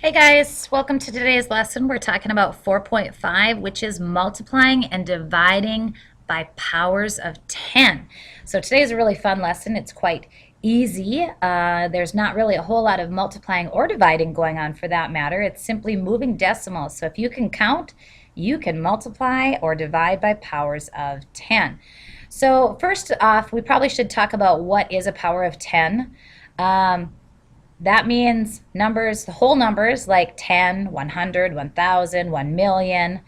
Hey guys, welcome to today's lesson. We're talking about 4.5, which is multiplying and dividing by powers of 10. So today is a really fun lesson. It's quite easy. There's not really a whole lot of multiplying or dividing going on for that matter. It's simply moving decimals. So if you can count, you can multiply or divide by powers of 10. So first off, we probably should talk about what is a power of 10. That means numbers, the whole numbers like 10, 100, 1,000, 1,000,000.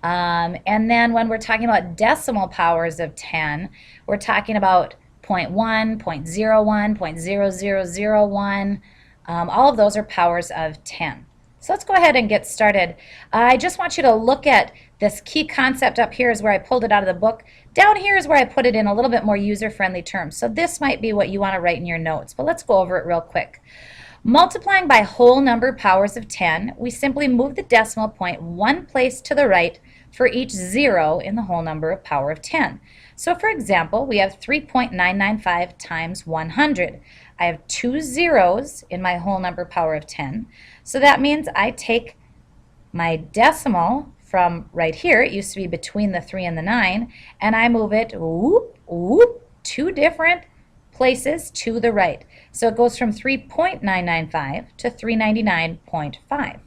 And then when we're talking about decimal powers of 10, we're talking about 0.1, 0.01, 0.0001. All of those are powers of 10. So let's go ahead and get started. I just want you to look at this key concept. Up here is where I pulled it out of the book. Down here is where I put it in a little bit more user-friendly terms. So this might be what you want to write in your notes, but let's go over it real quick. Multiplying by whole number powers of 10, we simply move the decimal point one place to the right for each zero in the whole number of power of 10. So for example, we have 3.995 times 100. I have two zeros in my whole number power of 10. So that means I take my decimal from right here, it used to be between the 3 and the 9, and I move it whoop, whoop, two different places to the right. So it goes from 3.995 to 399.5.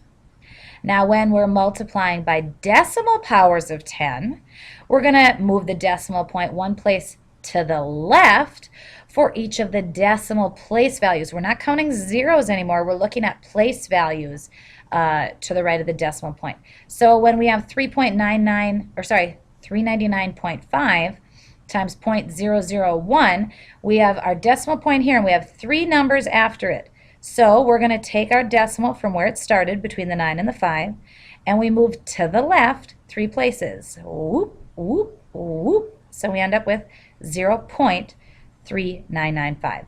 Now when we're multiplying by decimal powers of 10, we're going to move the decimal point one place to the left for each of the decimal place values. We're not counting zeros anymore. We're looking at place values to the right of the decimal point. So when we have 399.5 times 0.001, we have our decimal point here and we have three numbers after it. So we're going to take our decimal from where it started between the 9 and the 5 and we move to the left three places. Whoop, whoop, whoop. So we end up with 0.3995.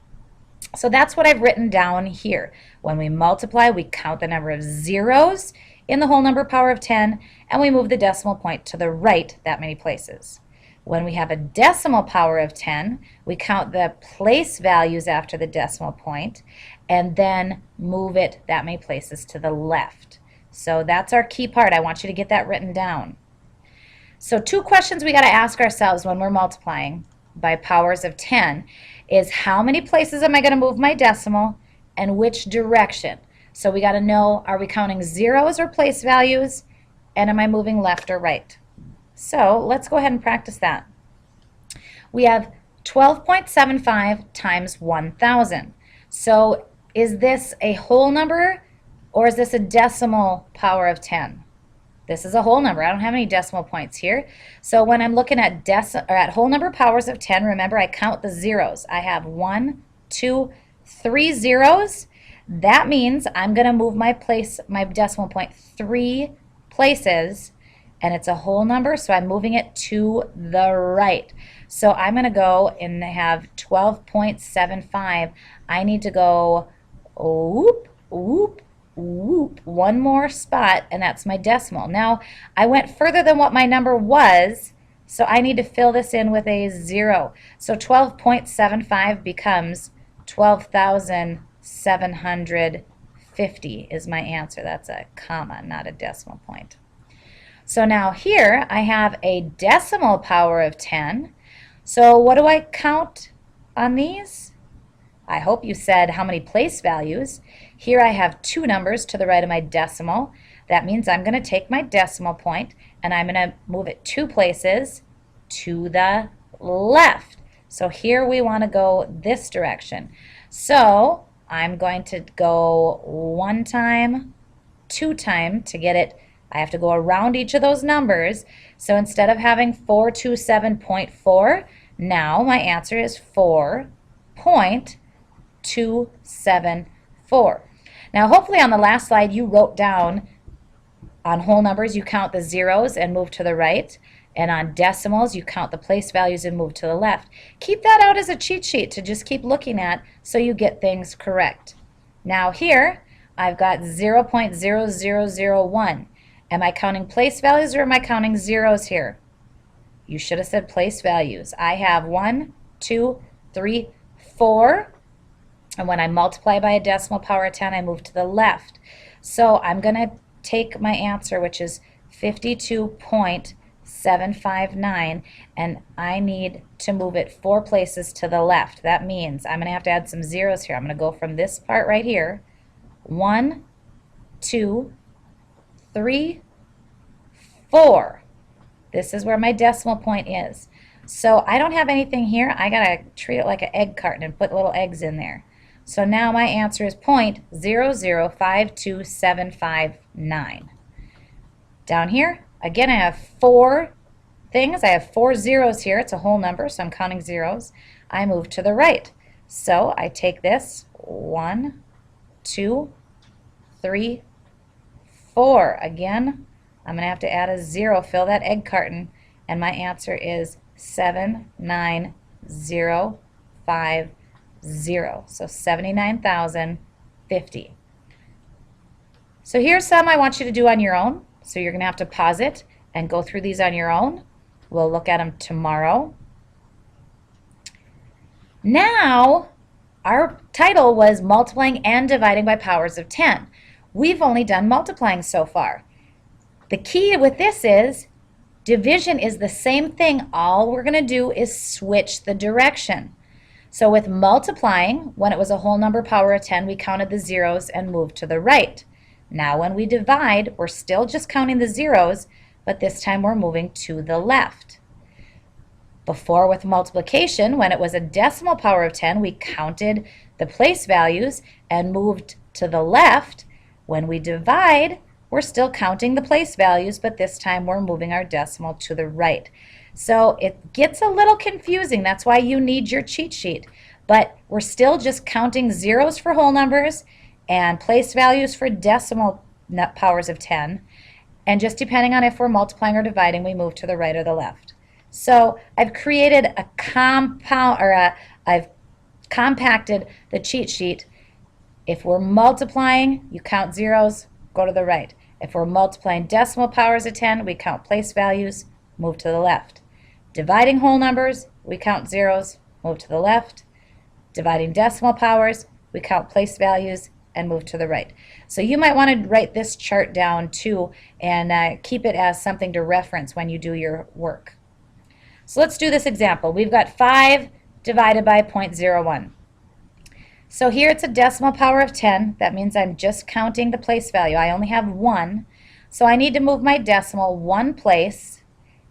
So that's what I've written down here. When we multiply, we count the number of zeros in the whole number power of 10 and we move the decimal point to the right that many places. When we have a decimal power of 10, we count the place values after the decimal point and then move it that many places to the left. So that's our key part. I want you to get that written down. So two questions we got to ask ourselves when we're multiplying by powers of 10 is how many places am I going to move my decimal and which direction? So we got to know, are we counting zeros or place values, and am I moving left or right? So let's go ahead and practice that. We have 12.75 times 1,000. So is this a whole number or is this a decimal power of 10? This is a whole number. I don't have any decimal points here. So when I'm looking at whole number powers of 10, remember I count the zeros. I have 1, 2, 3 zeros. That means I'm going to move my decimal point three places, and it's a whole number, so I'm moving it to the right. So I'm going to go and have 12.75. I need to go whoop, whoop, whoop, one more spot, and that's my decimal. Now, I went further than what my number was, so I need to fill this in with a 0. So 12.75 becomes 12,750 is my answer. That's a comma, not a decimal point. So now here I have a decimal power of 10. So what do I count on these? I hope you said how many place values. Here I have two numbers to the right of my decimal. That means I'm going to take my decimal point and I'm going to move it two places to the left. So here we want to go this direction. So I'm going to go one time, two time to get it. I have to go around each of those numbers. So instead of having 427.4, now my answer is 4.274. Now hopefully on the last slide you wrote down on whole numbers you count the zeros and move to the right, and on decimals you count the place values and move to the left. Keep that out as a cheat sheet to just keep looking at so you get things correct. Now here I've got 0.0001. Am I counting place values or am I counting zeros here? You should have said place values. I have 1, 2, 3, 4. And when I multiply by a decimal power of 10, I move to the left. So I'm going to take my answer, which is 52.759, and I need to move it 4 places to the left. That means I'm going to have to add some zeros here. I'm going to go from this part right here. 1, 2, 3, 4. This is where my decimal point is. So I don't have anything here. I got to treat it like an egg carton and put little eggs in there. So now my answer is 0.0052759. Down here, again, I have 4 things. I have 4 zeros here. It's a whole number, so I'm counting zeros. I move to the right. So I take this 1, 2, 3, 4. Again, I'm going to have to add a 0, fill that egg carton, and my answer is 79050. So 79,050. So here's some I want you to do on your own. So you're going to have to pause it and go through these on your own. We'll look at them tomorrow. Now, our title was multiplying and dividing by powers of 10. We've only done multiplying so far. The key with this is division is the same thing. All we're going to do is switch the direction. So with multiplying, when it was a whole number power of 10, we counted the zeros and moved to the right. Now when we divide, we're still just counting the zeros, but this time we're moving to the left. Before with multiplication, when it was a decimal power of 10, we counted the place values and moved to the left. When we divide, we're still counting the place values, but this time we're moving our decimal to the right. So it gets a little confusing. That's why you need your cheat sheet. But we're still just counting zeros for whole numbers and place values for decimal powers of 10. And just depending on if we're multiplying or dividing, we move to the right or the left. So I've created a compound, or I've compacted the cheat sheet. If we're multiplying, you count zeros, go to the right. If we're multiplying decimal powers of 10, we count place values, move to the left. Dividing whole numbers, we count zeros, move to the left. Dividing decimal powers, we count place values and move to the right. So you might want to write this chart down too and keep it as something to reference when you do your work. So let's do this example. We've got 5 divided by 0.01. So here it's a decimal power of 10. That means I'm just counting the place value. I only have 1. So I need to move my decimal 1 place.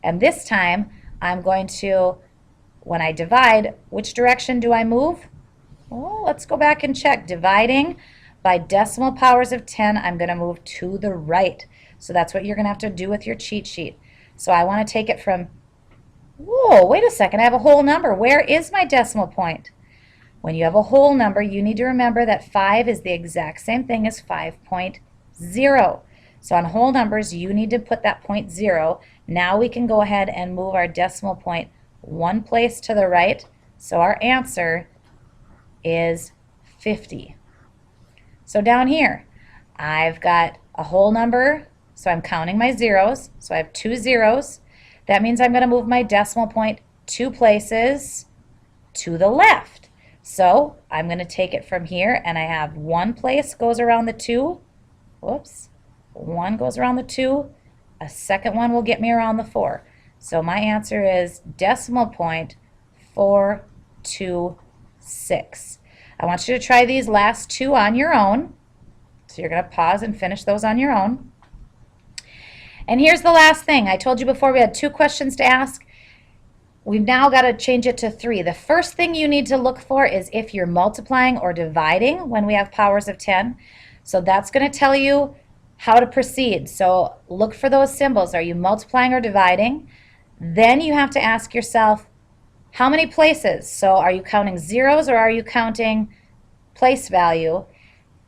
And this time I'm going to, when I divide, which direction do I move? Well, let's go back and check. Dividing by decimal powers of 10, I'm going to move to the right. So that's what you're going to have to do with your cheat sheet. So I want to take it from, whoa, wait a second, I have a whole number. Where is my decimal point? When you have a whole number, you need to remember that 5 is the exact same thing as 5.0. So on whole numbers, you need to put that 0.0. Now we can go ahead and move our decimal point 1 place to the right. So our answer is 50. So down here, I've got a whole number, so I'm counting my zeros. So I have 2 zeros. That means I'm going to move my decimal point 2 places to the left. So I'm going to take it from here, and I have 1 place goes around the 2. Whoops. 1 goes around the 2. A second one will get me around the 4. So my answer is decimal point 426. I want you to try these last 2 on your own. So you're going to pause and finish those on your own. And here's the last thing. I told you before we had 2 questions to ask. We've now got to change it to 3. The first thing you need to look for is if you're multiplying or dividing when we have powers of 10. So that's going to tell you how to proceed. So look for those symbols. Are you multiplying or dividing? Then you have to ask yourself, how many places? So are you counting zeros or are you counting place value?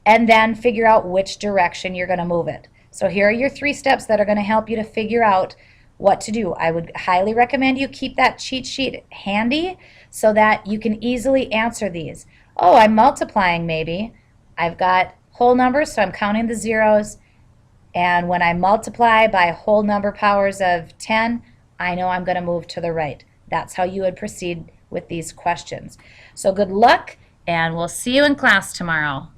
And then figure out which direction you're going to move it. So here are your 3 steps that are going to help you to figure out what to do. I would highly recommend you keep that cheat sheet handy so that you can easily answer these. Oh, I'm multiplying maybe. I've got whole numbers, so I'm counting the zeros. And when I multiply by whole number powers of 10, I know I'm going to move to the right. That's how you would proceed with these questions. So good luck, and we'll see you in class tomorrow.